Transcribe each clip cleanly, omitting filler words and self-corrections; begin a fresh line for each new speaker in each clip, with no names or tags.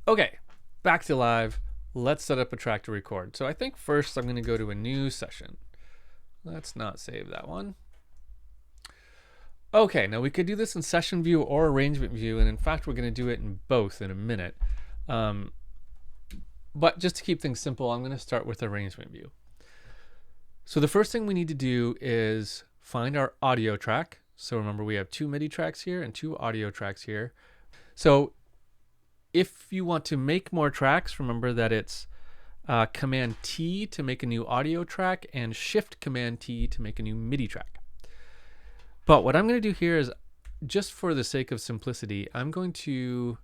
Okay, back to live. Let's set up a track to record. So I think first I'm going to go to a new session. Let's not save that one. Okay, now we could do this in session view or arrangement view, and in fact we're going to do it in both in a minute. But just to keep things simple, I'm going to start with arrangement view. So the first thing we need to do is find our audio track. So remember, we have 2 MIDI tracks here and 2 audio tracks here. So if you want to make more tracks, remember that it's Command T to make a new audio track and Shift Command T to make a new MIDI track. But what I'm going to do here is, just for the sake of simplicity, I'm going to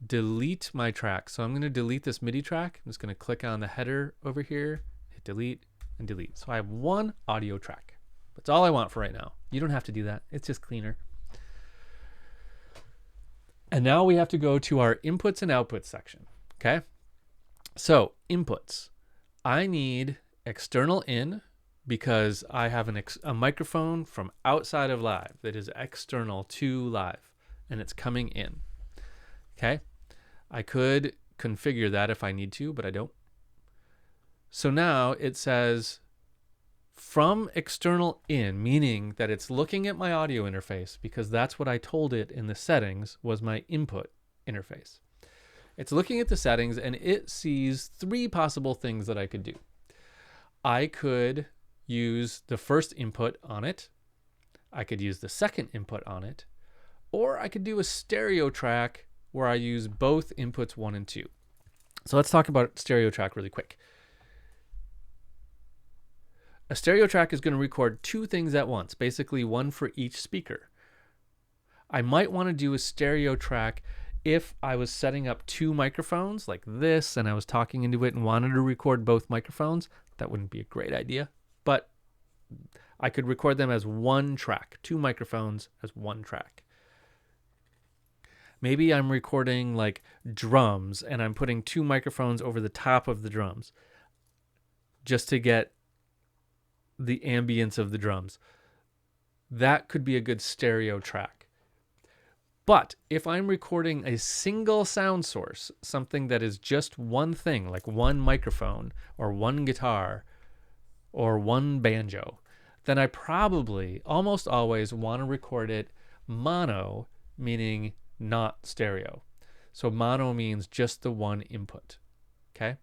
delete my track. So I'm going to delete this MIDI track. I'm just going to click on the header over here, hit delete and delete. So I have 1 audio track. That's all I want for right now. You don't have to do that. It's just cleaner. And now we have to go to our inputs and outputs section. Okay. So inputs, I need external in because I have a microphone from outside of live that is external to live and it's coming in. Okay. I could configure that if I need to, but I don't. So now it says from external in, meaning that it's looking at my audio interface because that's what I told it in the settings was my input interface. It's looking at the settings and it sees 3 possible things that I could do. I could use the first input on it. I could use the second input on it, or I could do a stereo track where I use both inputs 1 and 2. So let's talk about stereo track really quick. A stereo track is going to record 2 things at once, basically 1 for each speaker. I might want to do a stereo track if I was setting up 2 microphones like this and I was talking into it and wanted to record both microphones. That wouldn't be a great idea, but I could record them as 1 track, 2 microphones as 1 track. Maybe I'm recording like drums and I'm putting 2 microphones over the top of the drums just to get the ambience of the drums. That could be a good stereo track. But if I'm recording a single sound source, something that is just one thing, like 1 microphone or 1 guitar or 1 banjo, then I probably almost always want to record it mono, meaning not stereo. So mono means just the 1 input. Okay?